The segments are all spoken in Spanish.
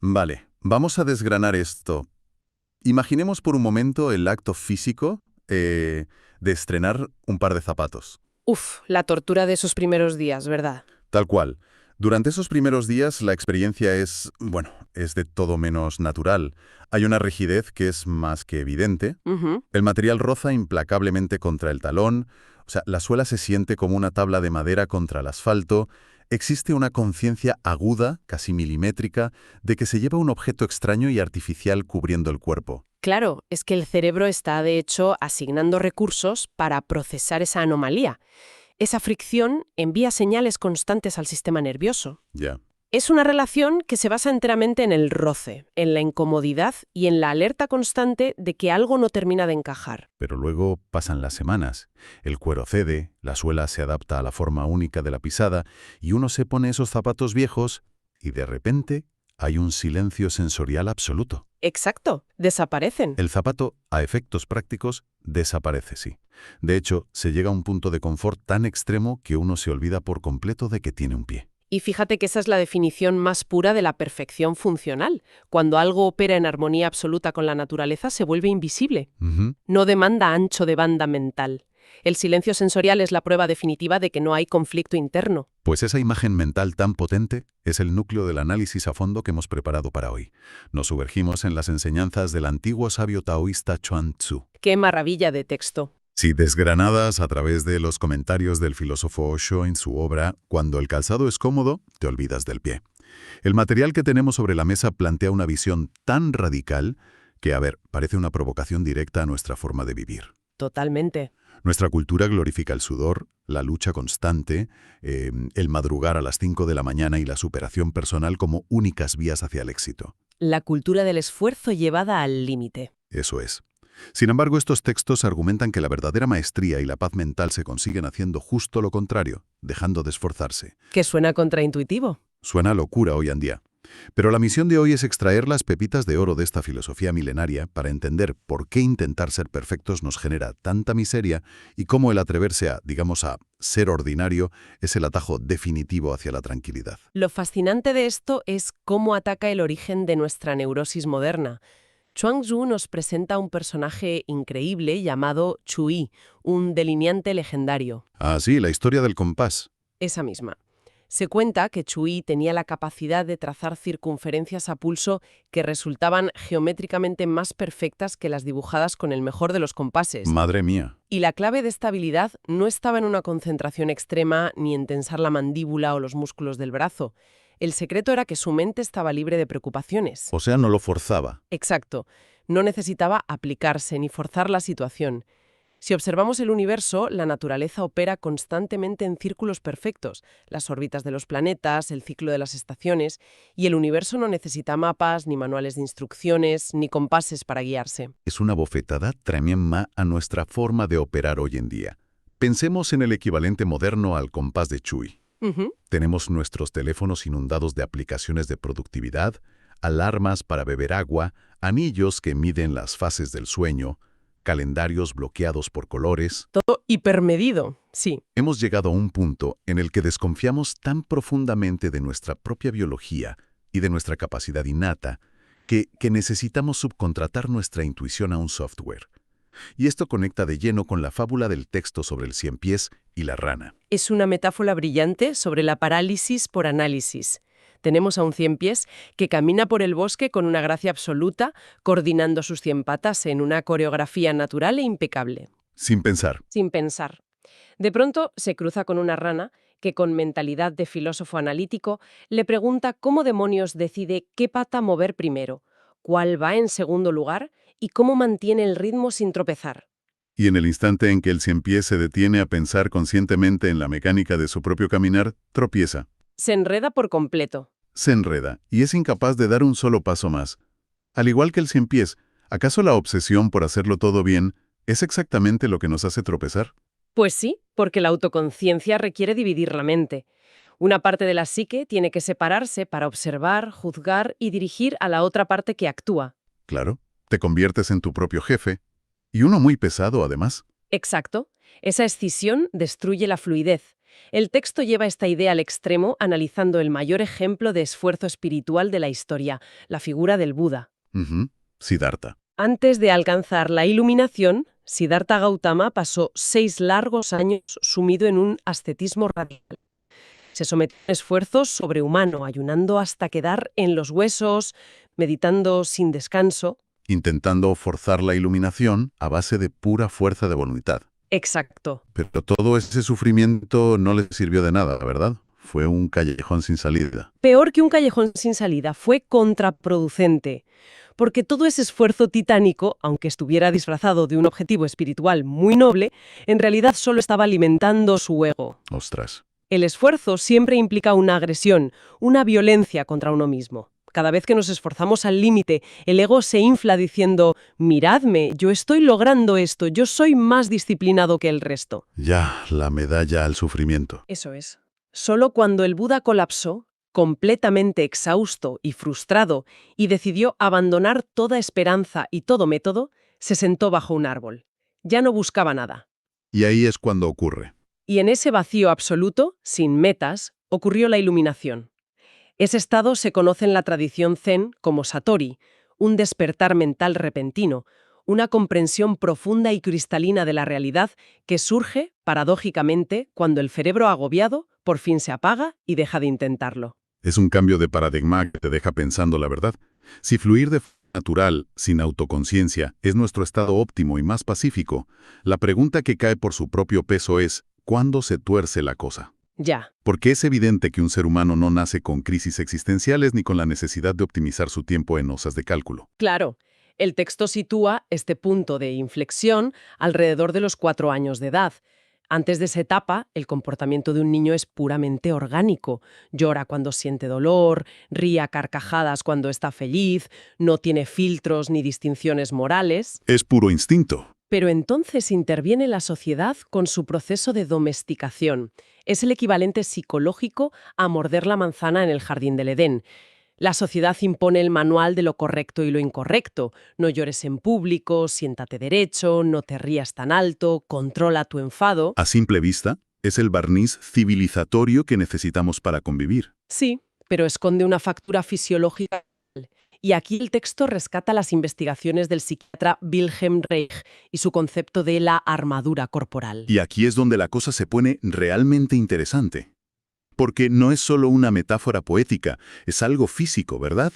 Vale, vamos a desgranar esto. Imaginemos por un momento el acto físico de estrenar un par de zapatos. Uf, la tortura de esos primeros días, ¿verdad? Tal cual. Durante esos primeros días la experiencia es, bueno, es de todo menos natural. Hay una rigidez que es más que evidente. Ujú. El material roza implacablemente contra el talón, o sea, la suela se siente como una tabla de madera contra el asfalto. Existe una conciencia aguda, casi milimétrica, de que se lleva un objeto extraño y artificial cubriendo el cuerpo. Claro, es que el cerebro está, de hecho, asignando recursos para procesar esa anomalía. Esa fricción envía señales constantes al sistema nervioso. Ya. Es una relación que se basa enteramente en el roce, en la incomodidad y en la alerta constante de que algo no termina de encajar. Pero luego pasan las semanas. El cuero cede, la suela se adapta a la forma única de la pisada y uno se pone esos zapatos viejos y de repente hay un silencio sensorial absoluto. Exacto, desaparecen. El zapato, a efectos prácticos, desaparece, sí. De hecho, se llega a un punto de confort tan extremo que uno se olvida por completo de que tiene un pie. Y fíjate que esa es la definición más pura de la perfección funcional. Cuando algo opera en armonía absoluta con la naturaleza, se vuelve invisible. Ujú. No demanda ancho de banda mental. El silencio sensorial es la prueba definitiva de que no hay conflicto interno. Pues esa imagen mental tan potente es el núcleo del análisis a fondo que hemos preparado para hoy. Nos sumergimos en las enseñanzas del antiguo sabio taoísta Chuang Tzu. ¡Qué maravilla de texto! Sí, desgranadas a través de los comentarios del filósofo Osho en su obra Cuando el calzado es cómodo, te olvidas del pie. El material que tenemos sobre la mesa plantea una visión tan radical que, parece una provocación directa a nuestra forma de vivir. Totalmente. Nuestra cultura glorifica el sudor, la lucha constante, el madrugar a las 5 de la mañana y la superación personal como únicas vías hacia el éxito. La cultura del esfuerzo llevada al límite. Eso es. Sin embargo, estos textos argumentan que la verdadera maestría y la paz mental se consiguen haciendo justo lo contrario, dejando de esforzarse. Que suena contraintuitivo. Suena a locura hoy en día. Pero la misión de hoy es extraer las pepitas de oro de esta filosofía milenaria para entender por qué intentar ser perfectos nos genera tanta miseria y cómo el atreverse a, a ser ordinario es el atajo definitivo hacia la tranquilidad. Lo fascinante de esto es cómo ataca el origen de nuestra neurosis moderna. Chuang Tzu nos presenta un personaje increíble llamado Chui, un delineante legendario. Ah, sí, la historia del compás. Esa misma. Se cuenta que Chui tenía la capacidad de trazar circunferencias a pulso que resultaban geométricamente más perfectas que las dibujadas con el mejor de los compases. Madre mía. Y la clave de esta habilidad no estaba en una concentración extrema ni en tensar la mandíbula o los músculos del brazo. El secreto era que su mente estaba libre de preocupaciones. O sea, no lo forzaba. Exacto. No necesitaba aplicarse ni forzar la situación. Si observamos el universo, la naturaleza opera constantemente en círculos perfectos, las órbitas de los planetas, el ciclo de las estaciones, y el universo no necesita mapas, ni manuales de instrucciones, ni compases para guiarse. Es una bofetada tremenda a nuestra forma de operar hoy en día. Pensemos en el equivalente moderno al compás de Chui. Ujú. Tenemos nuestros teléfonos inundados de aplicaciones de productividad, alarmas para beber agua, anillos que miden las fases del sueño, calendarios bloqueados por colores. Todo hipermedido, sí. Hemos llegado a un punto en el que desconfiamos tan profundamente de nuestra propia biología y de nuestra capacidad innata que necesitamos subcontratar nuestra intuición a un software. Y esto conecta de lleno con la fábula del texto sobre el ciempiés y la rana. Es una metáfora brillante sobre la parálisis por análisis. Tenemos a un ciempiés que camina por el bosque con una gracia absoluta, coordinando sus 100 patas en una coreografía natural e impecable. Sin pensar. Sin pensar. De pronto se cruza con una rana que, con mentalidad de filósofo analítico, le pregunta cómo demonios decide qué pata mover primero, cuál va en segundo lugar y cómo mantiene el ritmo sin tropezar. Y en el instante en que el ciempiés se detiene a pensar conscientemente en la mecánica de su propio caminar, tropieza, Se enreda por completo. se enreda y es incapaz de dar un solo paso más. Al igual que el ciempiés, ¿acaso la obsesión por hacerlo todo bien es exactamente lo que nos hace tropezar? Pues sí, porque la autoconciencia requiere dividir la mente. Una parte de la psique tiene que separarse para observar, juzgar y dirigir a la otra parte que actúa. Claro, te conviertes en tu propio jefe, y uno muy pesado además. Exacto. Esa escisión destruye la fluidez. El texto lleva esta idea al extremo analizando el mayor ejemplo de esfuerzo espiritual de la historia, la figura del Buda. Ujú. Siddhartha. Antes de alcanzar la iluminación, Siddhartha Gautama pasó 6 largos años sumido en un ascetismo radical. Se sometió a un esfuerzo sobrehumano, ayunando hasta quedar en los huesos, meditando sin descanso. Intentando forzar la iluminación a base de pura fuerza de voluntad. Exacto. Pero todo ese sufrimiento no le sirvió de nada, ¿verdad? Fue un callejón sin salida. Peor que un callejón sin salida, fue contraproducente. Porque todo ese esfuerzo titánico, aunque estuviera disfrazado de un objetivo espiritual muy noble, en realidad solo estaba alimentando su ego. Ostras. El esfuerzo siempre implica una agresión, una violencia contra uno mismo. Cada vez que nos esforzamos al límite, el ego se infla diciendo, miradme, yo estoy logrando esto, yo soy más disciplinado que el resto. Ya, la medalla al sufrimiento. Eso es. Solo cuando el Buda colapsó, completamente exhausto y frustrado, y decidió abandonar toda esperanza y todo método, se sentó bajo un árbol. Ya no buscaba nada. Y ahí es cuando ocurre. Y en ese vacío absoluto, sin metas, ocurrió la iluminación. Ese estado se conoce en la tradición zen como satori, un despertar mental repentino, una comprensión profunda y cristalina de la realidad que surge, paradójicamente, cuando el cerebro agobiado por fin se apaga y deja de intentarlo. Es un cambio de paradigma que te deja pensando la verdad. Si fluir de forma natural, sin autoconciencia, es nuestro estado óptimo y más pacífico, la pregunta que cae por su propio peso es, ¿cuándo se tuerce la cosa? Ya. Porque es evidente que un ser humano no nace con crisis existenciales ni con la necesidad de optimizar su tiempo en osas de cálculo. Claro, el texto sitúa este punto de inflexión alrededor de los 4 años de edad. Antes de esa etapa, el comportamiento de un niño es puramente orgánico. Llora cuando siente dolor, ríe a carcajadas cuando está feliz, no tiene filtros ni distinciones morales. Es puro instinto. Pero entonces interviene la sociedad con su proceso de domesticación. Es el equivalente psicológico a morder la manzana en el jardín del Edén. La sociedad impone el manual de lo correcto y lo incorrecto. No llores en público, siéntate derecho, no te rías tan alto, controla tu enfado. A simple vista, es el barniz civilizatorio que necesitamos para convivir. Sí, pero esconde una factura fisiológica. Y aquí el texto rescata las investigaciones del psiquiatra Wilhelm Reich y su concepto de la armadura corporal. Y aquí es donde la cosa se pone realmente interesante. Porque no es solo una metáfora poética, es algo físico, ¿verdad?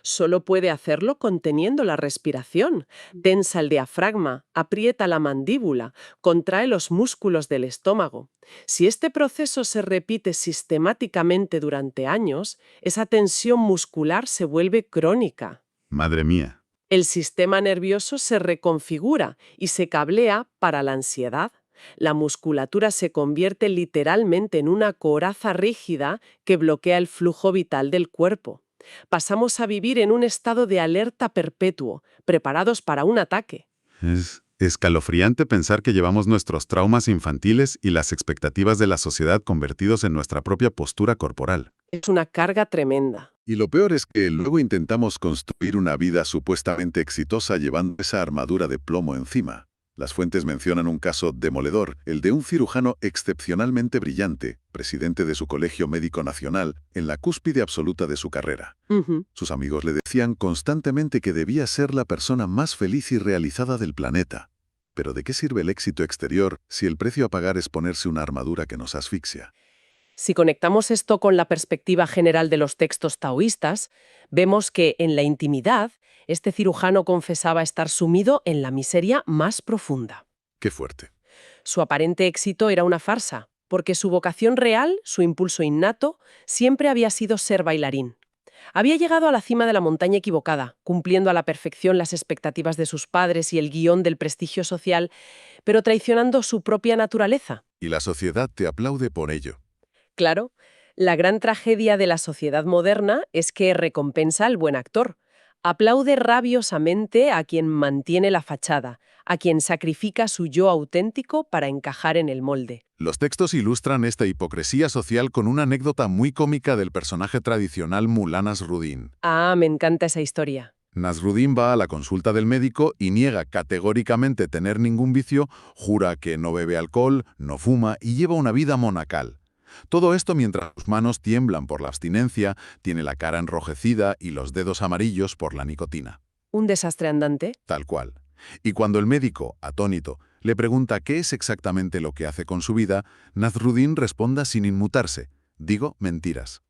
Solo puede hacerlo conteniendo la respiración. Tensa el diafragma, aprieta la mandíbula, contrae los músculos del estómago. Si este proceso se repite sistemáticamente durante años, esa tensión muscular se vuelve crónica. Madre mía. El sistema nervioso se reconfigura y se cablea para la ansiedad. La musculatura se convierte literalmente en una coraza rígida que bloquea el flujo vital del cuerpo. Pasamos a vivir en un estado de alerta perpetuo, preparados para un ataque. Es escalofriante pensar que llevamos nuestros traumas infantiles y las expectativas de la sociedad convertidos en nuestra propia postura corporal. Es una carga tremenda. Y lo peor es que luego intentamos construir una vida supuestamente exitosa llevando esa armadura de plomo encima. Las fuentes mencionan un caso demoledor, el de un cirujano excepcionalmente brillante, presidente de su Colegio Médico Nacional, en la cúspide absoluta de su carrera. Sus amigos le decían constantemente que debía ser la persona más feliz y realizada del planeta. Pero ¿de qué sirve el éxito exterior si el precio a pagar es ponerse una armadura que nos asfixia? Si conectamos esto con la perspectiva general de los textos taoístas, vemos que en la intimidad, este cirujano confesaba estar sumido en la miseria más profunda. ¡Qué fuerte! Su aparente éxito era una farsa, porque su vocación real, su impulso innato, siempre había sido ser bailarín. Había llegado a la cima de la montaña equivocada, cumpliendo a la perfección las expectativas de sus padres y el guión del prestigio social, pero traicionando su propia naturaleza. Y la sociedad te aplaude por ello. Claro, la gran tragedia de la sociedad moderna es que recompensa al buen actor. Aplaude rabiosamente a quien mantiene la fachada, a quien sacrifica su yo auténtico para encajar en el molde. Los textos ilustran esta hipocresía social con una anécdota muy cómica del personaje tradicional Mullah Nasruddin. Ah, me encanta esa historia. Nasruddin va a la consulta del médico y niega categóricamente tener ningún vicio, jura que no bebe alcohol, no fuma y lleva una vida monacal. Todo esto mientras sus manos tiemblan por la abstinencia, tiene la cara enrojecida y los dedos amarillos por la nicotina. ¿Un desastre andante? Tal cual. Y cuando el médico, atónito, le pregunta qué es exactamente lo que hace con su vida, Nasruddin responda sin inmutarse. Digo, mentiras.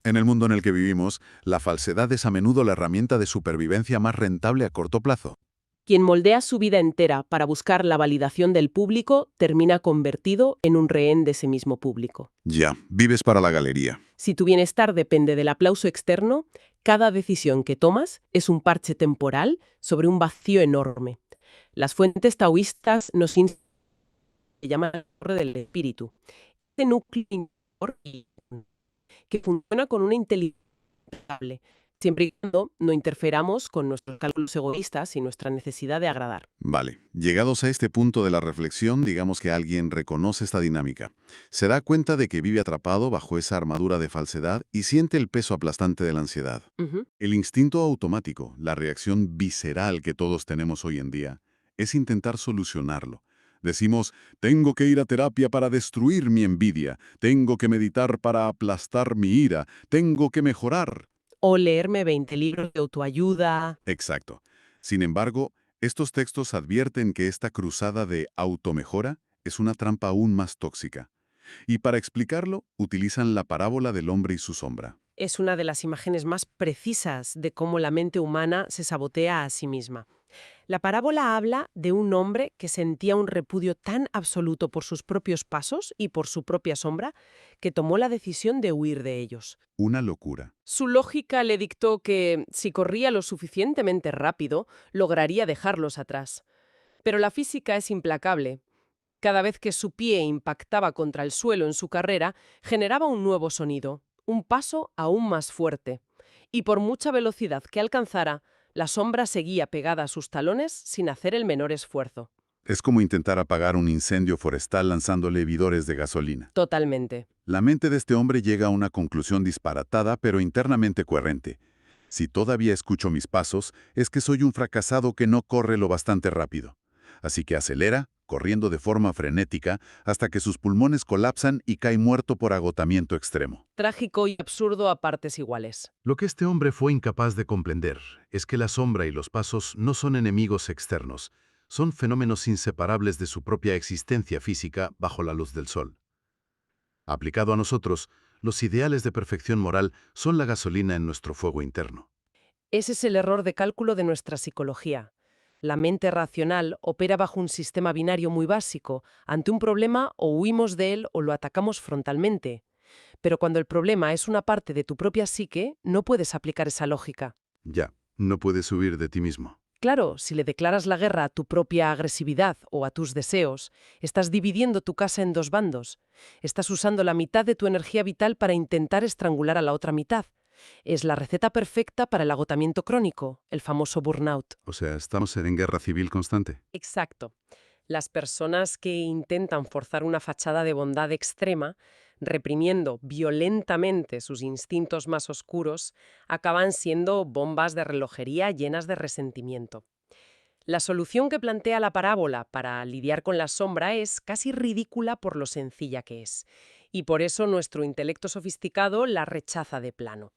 En el mundo en el que vivimos, la falsedad es a menudo la herramienta de supervivencia más rentable a corto plazo. Quien moldea su vida entera para buscar la validación del público termina convertido en un rehén de ese mismo público. Ya, vives para la galería. Si tu bienestar depende del aplauso externo, cada decisión que tomas es un parche temporal sobre un vacío enorme. Las fuentes taoístas nos llaman la torre del espíritu. Este núcleo interior que funciona con una inteligencia estable, siempre y cuando no interferamos con nuestros cálculos egoístas y nuestra necesidad de agradar. Vale, llegados a este punto de la reflexión, digamos que alguien reconoce esta dinámica. Se da cuenta de que vive atrapado bajo esa armadura de falsedad y siente el peso aplastante de la ansiedad. Ujú. El instinto automático, la reacción visceral que todos tenemos hoy en día, es intentar solucionarlo. Decimos, tengo que ir a terapia para destruir mi envidia, tengo que meditar para aplastar mi ira, tengo que mejorar. O leerme 20 libros de autoayuda. Exacto. Sin embargo, estos textos advierten que esta cruzada de automejora es una trampa aún más tóxica. Y para explicarlo, utilizan la parábola del hombre y su sombra. Es una de las imágenes más precisas de cómo la mente humana se sabotea a sí misma. La parábola habla de un hombre que sentía un repudio tan absoluto por sus propios pasos y por su propia sombra que tomó la decisión de huir de ellos. Una locura. Su lógica le dictó que, si corría lo suficientemente rápido, lograría dejarlos atrás. Pero la física es implacable. Cada vez que su pie impactaba contra el suelo en su carrera, generaba un nuevo sonido, un paso aún más fuerte. Y por mucha velocidad que alcanzara, la sombra seguía pegada a sus talones sin hacer el menor esfuerzo. Es como intentar apagar un incendio forestal lanzándole vidores de gasolina. Totalmente. La mente de este hombre llega a una conclusión disparatada pero internamente coherente. Si todavía escucho mis pasos, es que soy un fracasado que no corre lo bastante rápido. Así que acelera, corriendo de forma frenética, hasta que sus pulmones colapsan y cae muerto por agotamiento extremo. Trágico y absurdo a partes iguales. Lo que este hombre fue incapaz de comprender es que la sombra y los pasos no son enemigos externos, son fenómenos inseparables de su propia existencia física bajo la luz del sol. Aplicado a nosotros, los ideales de perfección moral son la gasolina en nuestro fuego interno. Ese es el error de cálculo de nuestra psicología. La mente racional opera bajo un sistema binario muy básico. Ante un problema, o huimos de él o lo atacamos frontalmente. Pero cuando el problema es una parte de tu propia psique, no puedes aplicar esa lógica. Ya, no puedes huir de ti mismo. Claro, si le declaras la guerra a tu propia agresividad o a tus deseos, estás dividiendo tu casa en dos bandos. Estás usando la mitad de tu energía vital para intentar estrangular a la otra mitad. Es la receta perfecta para el agotamiento crónico, el famoso burnout. O sea, estamos en guerra civil constante. Exacto. Las personas que intentan forzar una fachada de bondad extrema, reprimiendo violentamente sus instintos más oscuros, acaban siendo bombas de relojería llenas de resentimiento. La solución que plantea la parábola para lidiar con la sombra es casi ridícula por lo sencilla que es, y por eso nuestro intelecto sofisticado la rechaza de plano.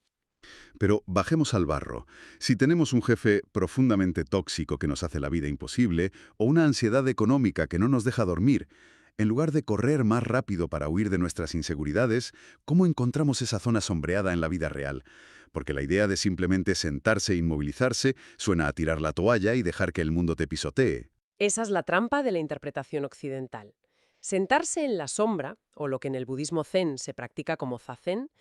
Pero bajemos al barro. Si tenemos un jefe profundamente tóxico que nos hace la vida imposible, o una ansiedad económica que no nos deja dormir, en lugar de correr más rápido para huir de nuestras inseguridades, ¿cómo encontramos esa zona sombreada en la vida real? Porque la idea de simplemente sentarse e inmovilizarse suena a tirar la toalla y dejar que el mundo te pisotee. Esa es la trampa de la interpretación occidental. Sentarse en la sombra, o lo que en el budismo zen se practica como zazen,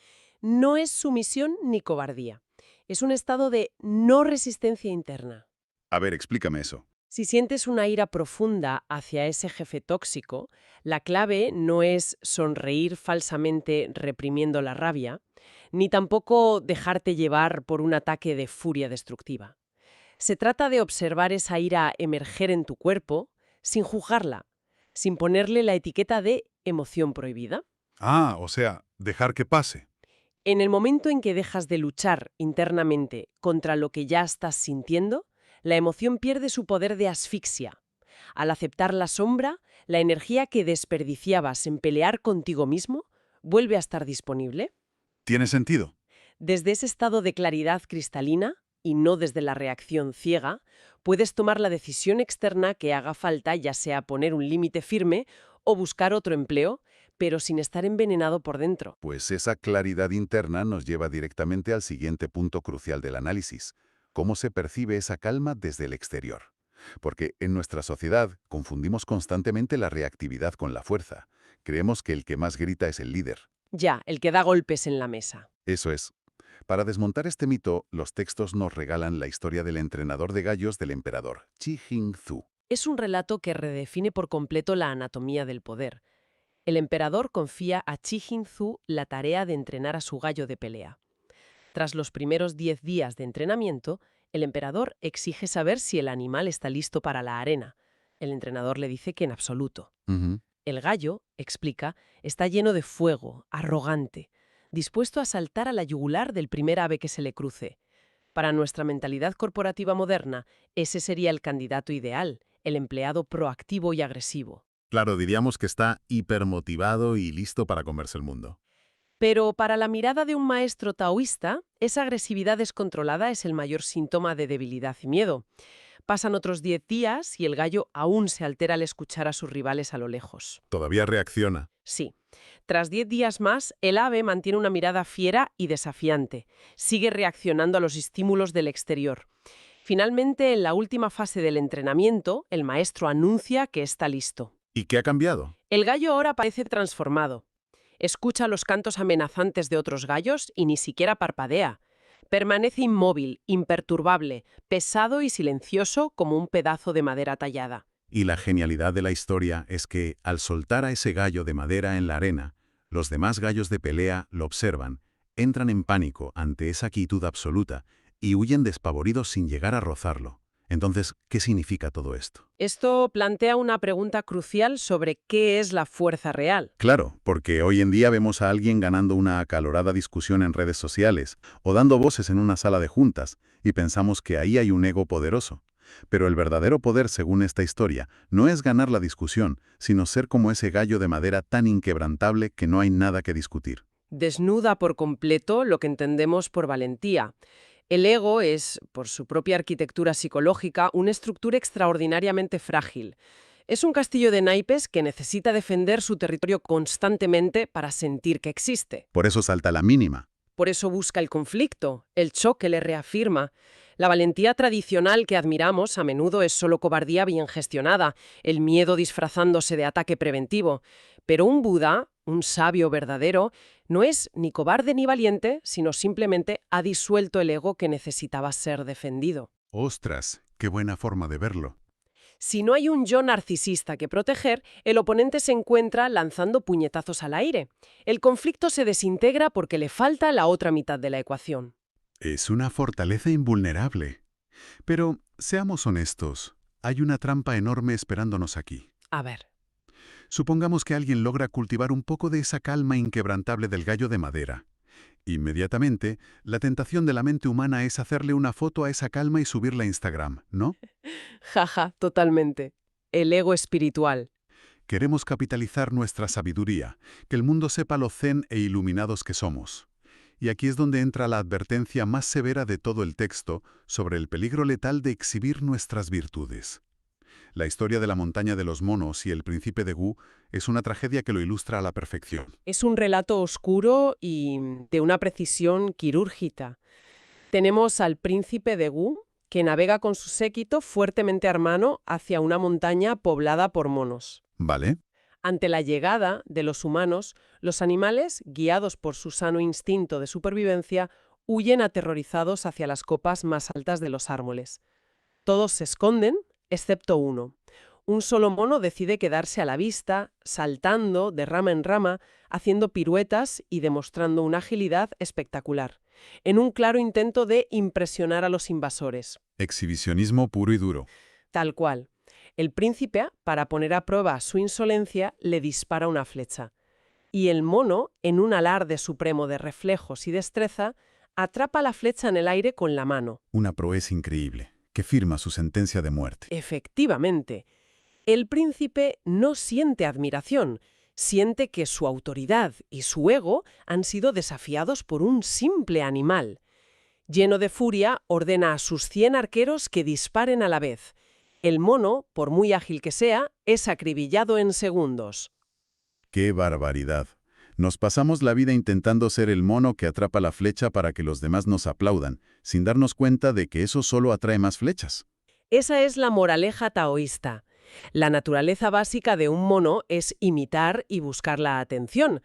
no es sumisión ni cobardía. Es un estado de no resistencia interna. A ver, explícame eso. Si sientes una ira profunda hacia ese jefe tóxico, la clave no es sonreír falsamente reprimiendo la rabia, ni tampoco dejarte llevar por un ataque de furia destructiva. Se trata de observar esa ira emerger en tu cuerpo sin juzgarla, sin ponerle la etiqueta de emoción prohibida. Ah, o sea, dejar que pase. En el momento en que dejas de luchar internamente contra lo que ya estás sintiendo, la emoción pierde su poder de asfixia. Al aceptar la sombra, la energía que desperdiciabas en pelear contigo mismo vuelve a estar disponible. ¿Tiene sentido? Desde ese estado de claridad cristalina, y no desde la reacción ciega, puedes tomar la decisión externa que haga falta, ya sea poner un límite firme o buscar otro empleo, pero sin estar envenenado por dentro. Pues esa claridad interna nos lleva directamente al siguiente punto crucial del análisis: cómo se percibe esa calma desde el exterior. Porque en nuestra sociedad confundimos constantemente la reactividad con la fuerza. Creemos que el que más grita es el líder. Ya, el que da golpes en la mesa. Eso es. Para desmontar este mito, los textos nos regalan la historia del entrenador de gallos del emperador, Chi Jing-zu. Es un relato que redefine por completo la anatomía del poder. El emperador confía a Chi Jing-zu la tarea de entrenar a su gallo de pelea. Tras los primeros 10 días de entrenamiento, el emperador exige saber si el animal está listo para la arena. El entrenador le dice que en absoluto. Ujú. El gallo, explica, está lleno de fuego, arrogante, dispuesto a saltar a la yugular del primer ave que se le cruce. Para nuestra mentalidad corporativa moderna, ese sería el candidato ideal, el empleado proactivo y agresivo. Claro, diríamos que está hipermotivado y listo para comerse el mundo. Pero para la mirada de un maestro taoísta, esa agresividad descontrolada es el mayor síntoma de debilidad y miedo. Pasan otros 10 días y el gallo aún se altera al escuchar a sus rivales a lo lejos. Todavía reacciona. Sí. Tras 10 días más, el ave mantiene una mirada fiera y desafiante. Sigue reaccionando a los estímulos del exterior. Finalmente, en la última fase del entrenamiento, el maestro anuncia que está listo. ¿Y qué ha cambiado? El gallo ahora parece transformado. Escucha los cantos amenazantes de otros gallos y ni siquiera parpadea. Permanece inmóvil, imperturbable, pesado y silencioso como un pedazo de madera tallada. Y la genialidad de la historia es que, al soltar a ese gallo de madera en la arena, los demás gallos de pelea lo observan, entran en pánico ante esa quietud absoluta y huyen despavoridos sin llegar a rozarlo. Entonces, ¿qué significa todo esto? Esto plantea una pregunta crucial sobre qué es la fuerza real. Claro, porque hoy en día vemos a alguien ganando una acalorada discusión en redes sociales o dando voces en una sala de juntas y pensamos que ahí hay un ego poderoso. Pero el verdadero poder, según esta historia, no es ganar la discusión, sino ser como ese gallo de madera tan inquebrantable que no hay nada que discutir. Desnuda por completo lo que entendemos por valentía. El ego es, por su propia arquitectura psicológica, una estructura extraordinariamente frágil. Es un castillo de naipes que necesita defender su territorio constantemente para sentir que existe. Por eso salta a la mínima. Por eso busca el conflicto, el choque le reafirma. La valentía tradicional que admiramos a menudo es solo cobardía bien gestionada, el miedo disfrazándose de ataque preventivo. Pero un Buda, un sabio verdadero, no es ni cobarde ni valiente, sino simplemente ha disuelto el ego que necesitaba ser defendido. ¡Ostras! ¡Qué buena forma de verlo! Si no hay un yo narcisista que proteger, el oponente se encuentra lanzando puñetazos al aire. El conflicto se desintegra porque le falta la otra mitad de la ecuación. Es una fortaleza invulnerable. Pero, seamos honestos, hay una trampa enorme esperándonos aquí. A ver. Supongamos que alguien logra cultivar un poco de esa calma inquebrantable del gallo de madera. Inmediatamente, la tentación de la mente humana es hacerle una foto a esa calma y subirla a Instagram, ¿no? Jaja, totalmente. El ego espiritual. Queremos capitalizar nuestra sabiduría, que el mundo sepa lo zen e iluminados que somos. Y aquí es donde entra la advertencia más severa de todo el texto sobre el peligro letal de exhibir nuestras virtudes. La historia de la montaña de los monos y el príncipe de Gu es una tragedia que lo ilustra a la perfección. Es un relato oscuro y de una precisión quirúrgica. Tenemos al príncipe de Gu, que navega con su séquito fuertemente armado hacia una montaña poblada por monos. ¿Vale? Ante la llegada de los humanos, los animales, guiados por su sano instinto de supervivencia, huyen aterrorizados hacia las copas más altas de los árboles. Todos se esconden, excepto uno. Un solo mono decide quedarse a la vista, saltando de rama en rama, haciendo piruetas y demostrando una agilidad espectacular, en un claro intento de impresionar a los invasores. Exhibicionismo puro y duro. Tal cual. El príncipe, para poner a prueba su insolencia, le dispara una flecha. Y el mono, en un alarde supremo de reflejos y destreza, atrapa la flecha en el aire con la mano. Una proeza increíble, que firma su sentencia de muerte. Efectivamente. El príncipe no siente admiración, Siente que su autoridad y su ego han sido desafiados por un simple animal. Lleno de furia, ordena a sus 100 arqueros que disparen a la vez. El mono, por muy ágil que sea, es acribillado en segundos. ¡Qué barbaridad! Nos pasamos la vida intentando ser el mono que atrapa la flecha para que los demás nos aplaudan, sin darnos cuenta de que eso solo atrae más flechas. Esa es la moraleja taoísta. La naturaleza básica de un mono es imitar y buscar la atención.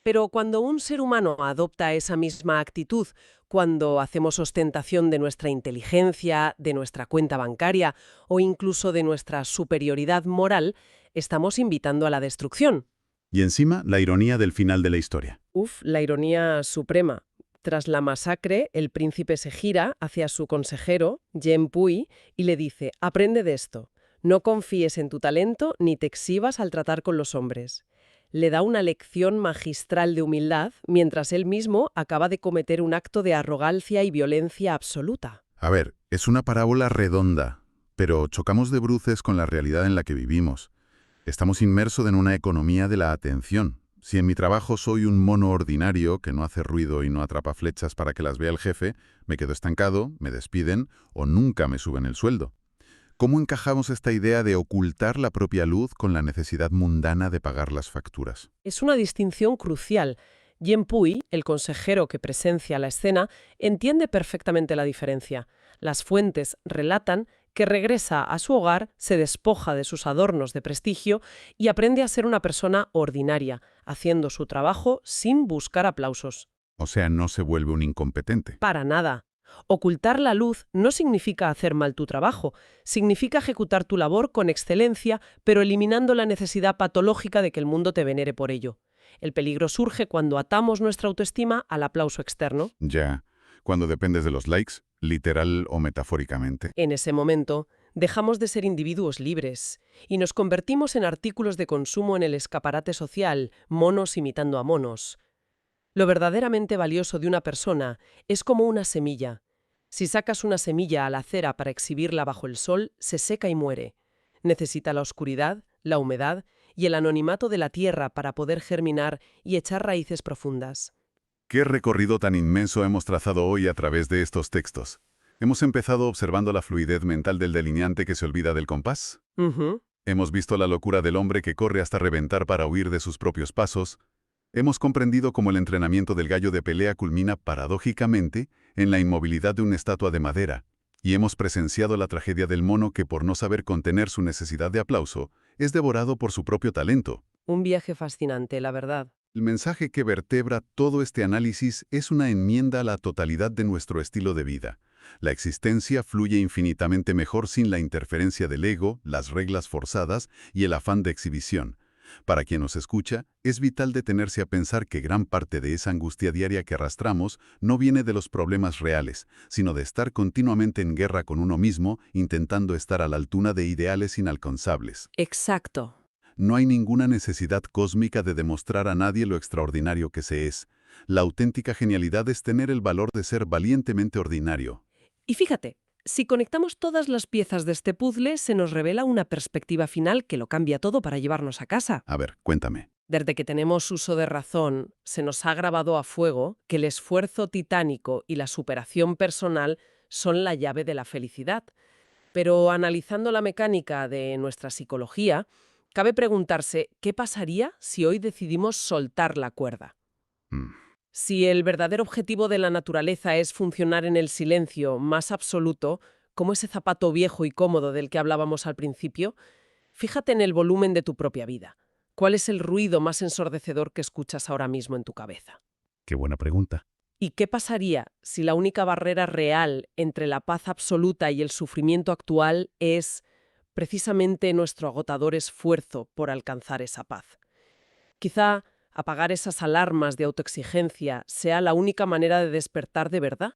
Pero cuando un ser humano adopta esa misma actitud, cuando hacemos ostentación de nuestra inteligencia, de nuestra cuenta bancaria o incluso de nuestra superioridad moral, estamos invitando a la destrucción. Y encima, la ironía del final de la historia. La ironía suprema. Tras la masacre, el príncipe se gira hacia su consejero, Yen Pui, y le dice: «Aprende de esto. No confíes en tu talento ni te exhibas al tratar con los hombres». Le da una lección magistral de humildad, mientras él mismo acaba de cometer un acto de arrogancia y violencia absoluta. A ver, es una parábola redonda, pero chocamos de bruces con la realidad en la que vivimos. Estamos inmersos en una economía de la atención. Si en mi trabajo soy un mono ordinario que no hace ruido y no atrapa flechas para que las vea el jefe, me quedo estancado, me despiden o nunca me suben el sueldo. ¿Cómo encajamos esta idea de ocultar la propia luz con la necesidad mundana de pagar las facturas? Es una distinción crucial. Yen Pui, el consejero que presencia la escena, entiende perfectamente la diferencia. Las fuentes relatan que regresa a su hogar, se despoja de sus adornos de prestigio y aprende a ser una persona ordinaria, haciendo su trabajo sin buscar aplausos. O sea, no se vuelve un incompetente. Para nada. Ocultar la luz no significa hacer mal tu trabajo, significa ejecutar tu labor con excelencia, pero eliminando la necesidad patológica de que el mundo te venere por ello. El peligro surge cuando atamos nuestra autoestima al aplauso externo. Ya, cuando dependes de los likes, literal o metafóricamente. En ese momento, dejamos de ser individuos libres y nos convertimos en artículos de consumo en el escaparate social, monos imitando a monos. Lo verdaderamente valioso de una persona es como una semilla. Si sacas una semilla a la acera para exhibirla bajo el sol, se seca y muere. Necesita la oscuridad, la humedad y el anonimato de la tierra para poder germinar y echar raíces profundas. ¿Qué recorrido tan inmenso hemos trazado hoy a través de estos textos? Hemos empezado observando la fluidez mental del delineante que se olvida del compás. Ujú. Hemos visto la locura del hombre que corre hasta reventar para huir de sus propios pasos. Hemos comprendido cómo el entrenamiento del gallo de pelea culmina paradójicamente en la inmovilidad de una estatua de madera. Y hemos presenciado la tragedia del mono que, por no saber contener su necesidad de aplauso, es devorado por su propio talento. Un viaje fascinante, la verdad. El mensaje que vertebra todo este análisis es una enmienda a la totalidad de nuestro estilo de vida. La existencia fluye infinitamente mejor sin la interferencia del ego, las reglas forzadas y el afán de exhibición. Para quien nos escucha, es vital detenerse a pensar que gran parte de esa angustia diaria que arrastramos no viene de los problemas reales, sino de estar continuamente en guerra con uno mismo, intentando estar a la altura de ideales inalcanzables. Exacto. No hay ninguna necesidad cósmica de demostrar a nadie lo extraordinario que se es. La auténtica genialidad es tener el valor de ser valientemente ordinario. Y fíjate, si conectamos todas las piezas de este puzzle, se nos revela una perspectiva final que lo cambia todo para llevarnos a casa. A ver, cuéntame. Desde que tenemos uso de razón, se nos ha grabado a fuego que el esfuerzo titánico y la superación personal son la llave de la felicidad. Pero analizando la mecánica de nuestra psicología, cabe preguntarse qué pasaría si hoy decidimos soltar la cuerda. Mm. Si el verdadero objetivo de la naturaleza es funcionar en el silencio más absoluto, como ese zapato viejo y cómodo del que hablábamos al principio, fíjate en el volumen de tu propia vida. ¿Cuál es el ruido más ensordecedor que escuchas ahora mismo en tu cabeza? Qué buena pregunta. ¿Y qué pasaría si la única barrera real entre la paz absoluta y el sufrimiento actual es precisamente nuestro agotador esfuerzo por alcanzar esa paz? Quizá apagar esas alarmas de autoexigencia sea la única manera de despertar de verdad.